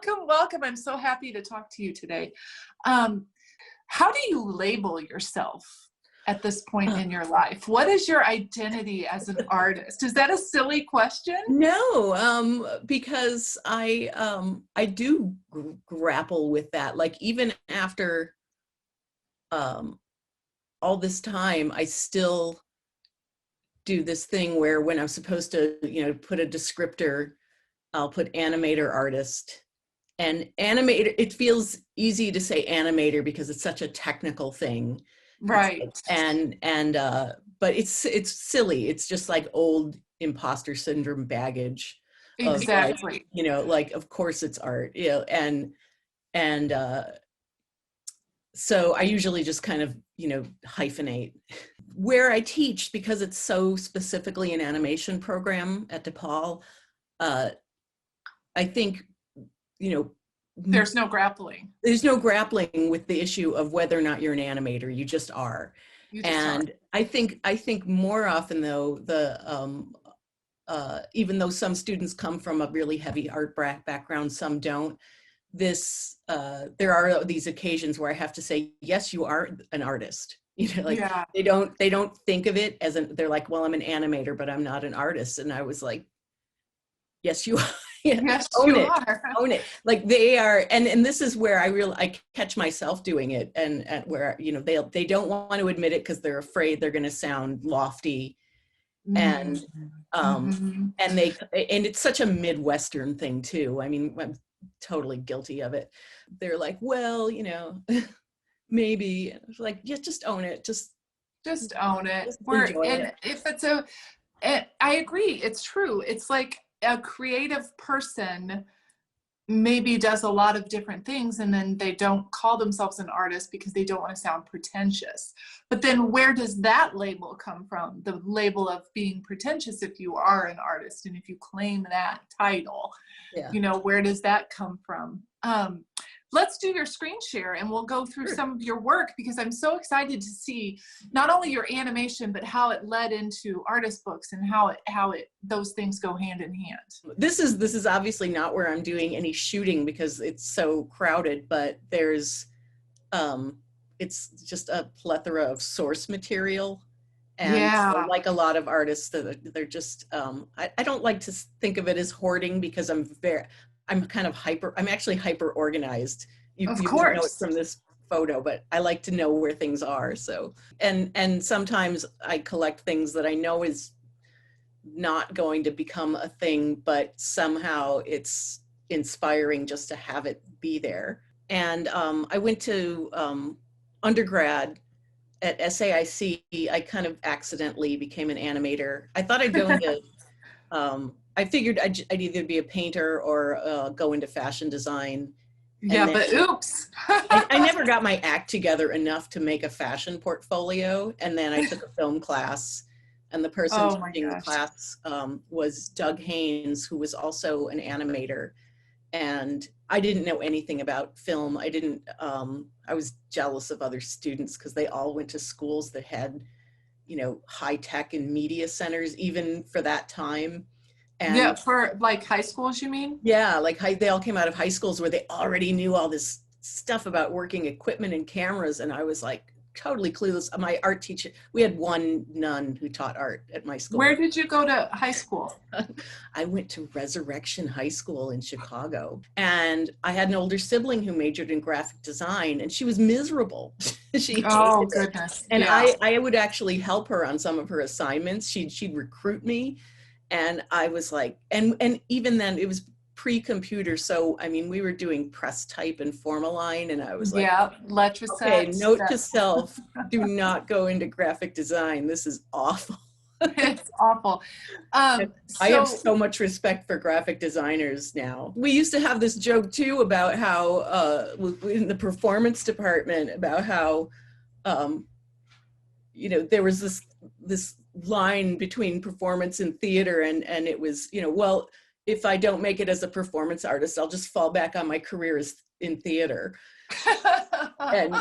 Welcome, welcome. I'm so happy to talk to you today. How do you label yourself at this point in your life? What is your identity as an artist? Is that a silly question? No, because I do grapple with that. Like even after all this time, I still do this thing where when I'm supposed to, put a descriptor, I'll put animator, artist. And animator, it feels easy to say animator because it's such a technical thing. Right. But it's silly. It's just like old imposter syndrome baggage. Exactly. Like of course it's art, and so I usually just kind of, hyphenate. Where I teach, because it's so specifically an animation program at DePaul, I think, there's no grappling. There's no grappling with the issue of whether or not you're an animator. You just are. I think more often though, even though some students come from a really heavy art background, some don't. There are these occasions where I have to say, yes, you are an artist. They don't think of it as they're like, well, I'm an animator, but I'm not an artist. And I was like, yes, you are. Yes, you are. Own it. Like they are, and this is where I catch myself doing it, and where they don't want to admit it because they're afraid they're going to sound lofty, and it's such a Midwestern thing too. I mean, I'm totally guilty of it. They're like, well, maybe. It's like, yeah, just own it. Just own it. Just enjoy it. If it's I agree. It's true. It's like a creative person maybe does a lot of different things and then they don't call themselves an artist because they don't want to sound pretentious. But then where does that label come from? The label of being pretentious if you are an artist and if you claim that title, where does that come from? Let's do your screen share and we'll go through some of your work because I'm so excited to see not only your animation, but how it led into artist books and how those things go hand in hand. This is obviously not where I'm doing any shooting because it's so crowded, but there's, it's just a plethora of source material. And so like a lot of artists, they're just, I don't like to think of it as hoarding because I'm actually hyper organized. You know it from this photo, but I like to know where things are. So, and sometimes I collect things that I know is not going to become a thing, but somehow it's inspiring just to have it be there. And I went to undergrad at SAIC. I kind of accidentally became an animator. I thought I'd go into I figured I'd either be a painter or go into fashion design. But oops. I never got my act together enough to make a fashion portfolio. And then I took a film class, and the person teaching the class was Doug Haynes, who was also an animator. And I didn't know anything about film. I was jealous of other students because they all went to schools that had, high tech and media centers, even for that time. And for like high schools, you mean? Yeah, like they all came out of high schools where they already knew all this stuff about working equipment and cameras. And I was like totally clueless. My art teacher, we had one nun who taught art at my school. Where did you go to high school? I went to Resurrection High School in Chicago. And I had an older sibling who majored in graphic design, and she was miserable. Goodness. And I would actually help her on some of her assignments. She'd recruit me. And I was like, and even then it was pre-computer. So, I mean, we were doing press type and Formaline, and I was like, okay, note to self, do not go into graphic design. This is awful. It's awful. I have so much respect for graphic designers now. We used to have this joke too about how, in the performance department, about how, there was this line between performance and theater, and it was, well, if I don't make it as a performance artist, I'll just fall back on my career as in theater. And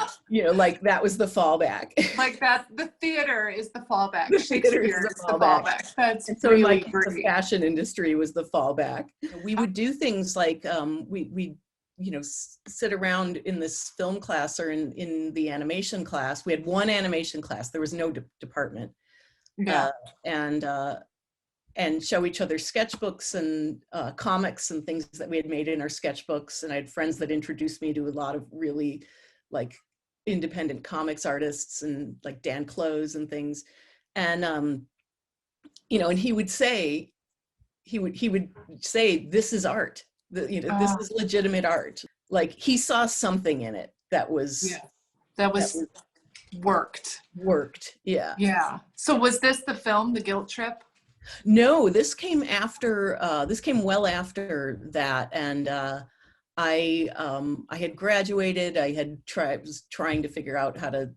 like that was the fallback. Like that, the theater is the fallback. Shakespeare is the fallback. That's and so really the fashion industry was the fallback. We would do things like we sit around in this film class or in the animation class. We had one animation class. There was no department. Yeah. And show each other sketchbooks and comics and things that we had made in our sketchbooks. And I had friends that introduced me to a lot of really like independent comics artists and like Dan Close and things. And, and he would say, this is art. This is legitimate art. Like he saw something in it that was, worked. Yeah. Yeah. So was this the film, The Guilt Trip? No, this came well after that. And I had graduated. I was trying to figure out how to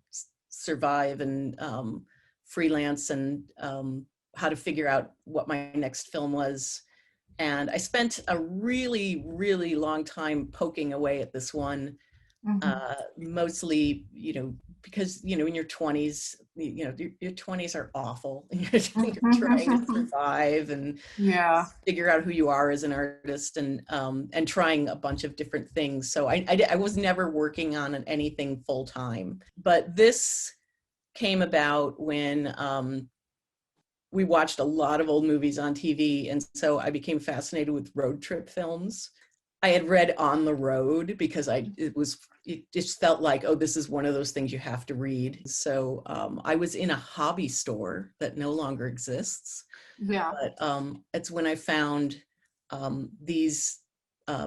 survive and freelance and how to figure out what my next film was. And I spent a really, really long time poking away at this one, mostly, because, in your 20s, your 20s are awful. You're trying to survive and figure out who you are as an artist and trying a bunch of different things. So I was never working on anything full time, but this came about when we watched a lot of old movies on TV. And so I became fascinated with road trip films. I had read On the Road because it just felt like, oh, this is one of those things you have to read. So I was in a hobby store that no longer exists. Yeah. But it's when I found these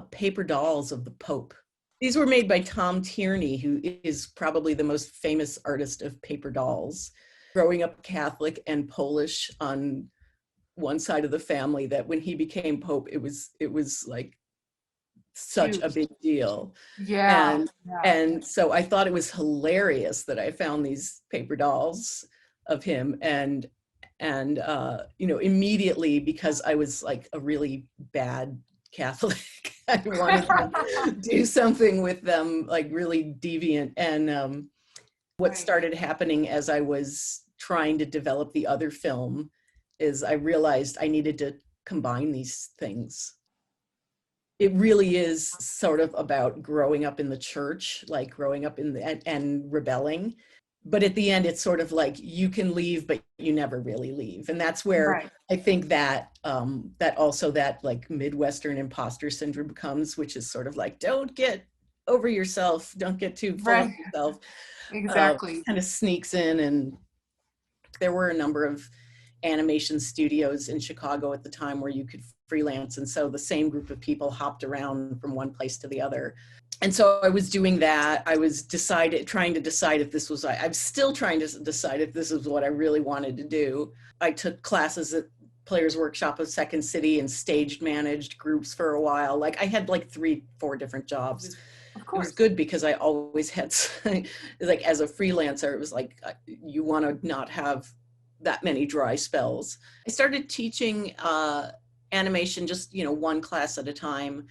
paper dolls of the Pope. These were made by Tom Tierney, who is probably the most famous artist of paper dolls. Growing up Catholic and Polish on one side of the family, that when he became Pope, it was like such a big deal. Yeah. And so I thought it was hilarious that I found these paper dolls of him and immediately, because I was like a really bad Catholic, I wanted to do something with them, like really deviant. And what started happening as I was trying to develop the other film is I realized I needed to combine these things. It really is sort of about growing up in the church, like growing up and rebelling. But at the end, it's sort of like you can leave, but you never really leave. And that's where I think that that like Midwestern imposter syndrome comes, which is sort of like, don't get over yourself, don't get too full of yourself. Exactly. Kind of sneaks in. And there were a number of animation studios in Chicago at the time where you could freelance. And so the same group of people hopped around from one place to the other. And so I was doing that. I was trying to decide if this was, I'm still trying to decide if this is what I really wanted to do. I took classes at Players Workshop of Second City and staged managed groups for a while. Like I had like 3-4 different jobs. Of course. It was good because I always had, like as a freelancer, it was like, you want to not have that many dry spells. I started teaching animation, just, one class at a time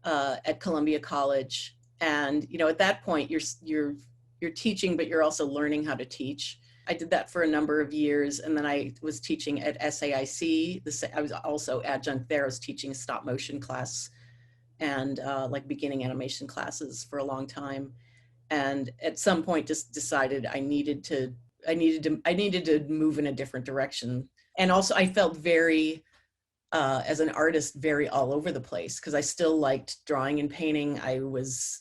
at Columbia College. And, at that point you're teaching, but you're also learning how to teach. I did that for a number of years. And then I was teaching at SAIC. I was also adjunct there. I was teaching a stop motion class and like beginning animation classes for a long time. And at some point just decided I needed to move in a different direction. And also I felt very, as an artist, very all over the place because I still liked drawing and painting. I was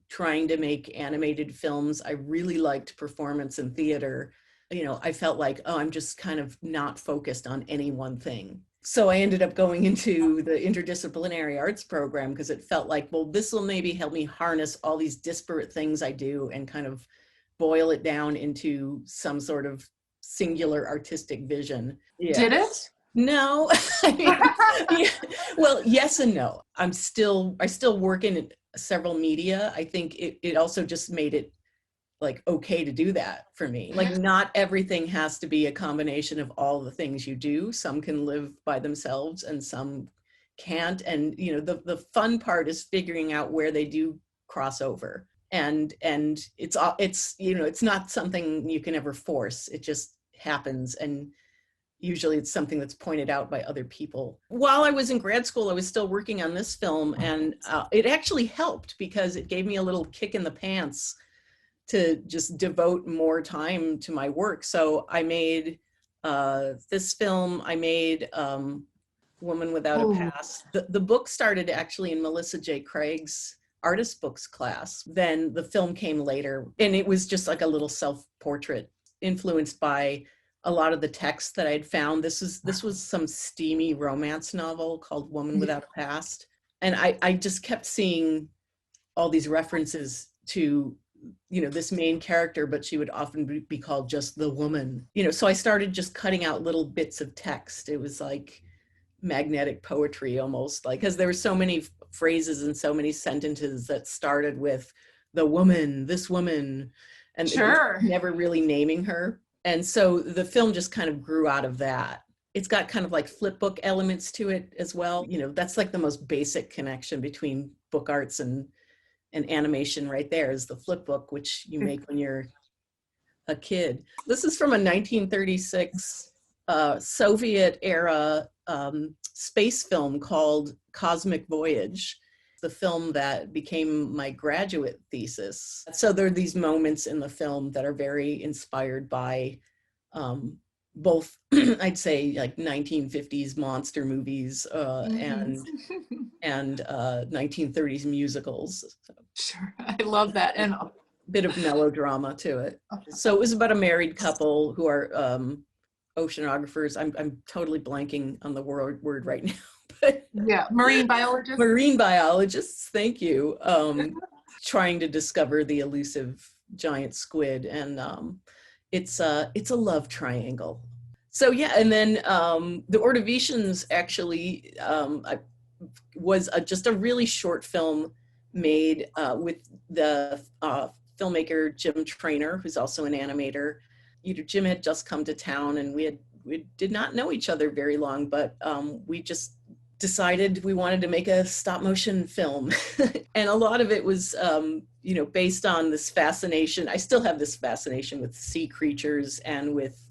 trying to make animated films. I really liked performance and theater. I felt like, oh, I'm just kind of not focused on any one thing. So I ended up going into the interdisciplinary arts program because it felt like, well, this will maybe help me harness all these disparate things I do and kind of boil it down into some sort of singular artistic vision. Yeah. Did it? No. Well, yes and no. I still work in several media. I think it also just made it like okay to do that for me. Like not everything has to be a combination of all the things you do. Some can live by themselves and some can't. And the fun part is figuring out where they do cross over. And it's not something you can ever force. It just happens. And usually it's something that's pointed out by other people. While I was in grad school, I was still working on this film, and it actually helped because it gave me a little kick in the pants to just devote more time to my work. So I made this film, I made Woman Without a Past. The book started actually in Melissa J. Craig's artist books class. Then the film came later, and it was just like a little self-portrait influenced by a lot of the texts that I'd found. This was some steamy romance novel called Woman Without a Past. And I just kept seeing all these references to, you know, this main character, but she would often be called just the woman. You know, so I started just cutting out little bits of text. It was like magnetic poetry almost, like, because there were so many phrases and so many sentences that started with the woman, this woman, and sure, never really naming her. And so the film just kind of grew out of that. It's got kind of like flip book elements to it as well. You know, that's like the most basic connection between book arts and animation right there, is the flip book, which you make when you're a kid. This is from a 1936 Soviet era space film called Cosmic Voyage, the film that became my graduate thesis. So there are these moments in the film that are very inspired by both, I'd say, like 1950s monster movies and 1930s musicals. So. Sure, I love that. And a bit of melodrama to it. So it was about a married couple who are oceanographers. I'm totally blanking on the word right now. But yeah, marine biologists. Marine biologists, thank you. Trying to discover the elusive giant squid, and it's a love triangle. So yeah, and then the Ordovicians actually was just a really short film made with the filmmaker Jim Trainer, who's also an animator. You know, Jim had just come to town, and we did not know each other very long, but we just decided we wanted to make a stop motion film. And a lot of it was, you know, based on this fascination. I still have this fascination with sea creatures and with,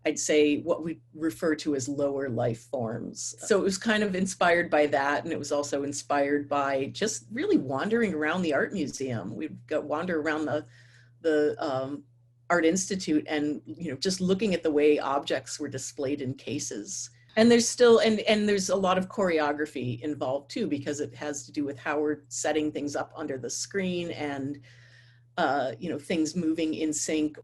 I'd say, what we refer to as lower life forms. So it was kind of inspired by that. And it was also inspired by just really wandering around the art museum. We'd wander around the Art Institute and, you know, just looking at the way objects were displayed in cases. And there's still, and there's a lot of choreography involved too, because it has to do with how we're setting things up under the screen and, you know, things moving in sync.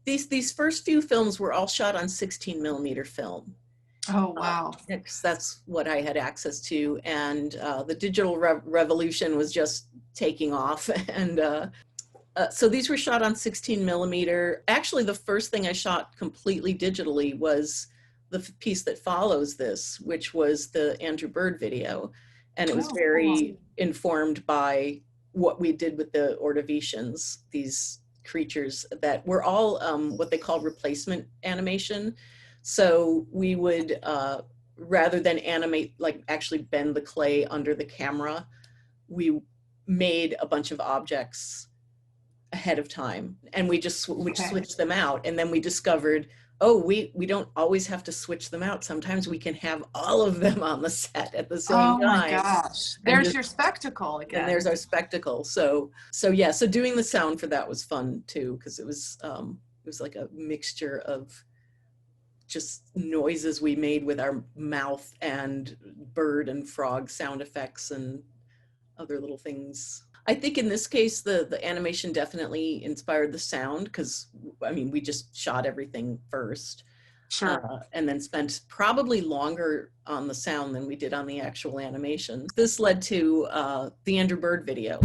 These first few films were all shot on 16 millimeter film. Oh, wow. That's what I had access to. And the digital revolution was just taking off. And so these were shot on 16 millimeter. Actually, the first thing I shot completely digitally was the piece that follows this, which was the Andrew Bird video. And it was very informed by what we did with the Ordovicians, these creatures that were all what they call replacement animation. So we would, rather than animate, like actually bend the clay under the camera, we made a bunch of objects ahead of time, and we just switched them out. And then we discovered, oh, we don't always have to switch them out. Sometimes we can have all of them on the set at the same time. Oh my gosh. There's your spectacle again. And there's our spectacle. So yeah, so doing the sound for that was fun too, because it was like a mixture of just noises we made with our mouth and bird and frog sound effects and other little things. I think in this case, the animation definitely inspired the sound, because, I mean, we just shot everything first. Sure. And then spent probably longer on the sound than we did on the actual animation. This led to the Andrew Bird video.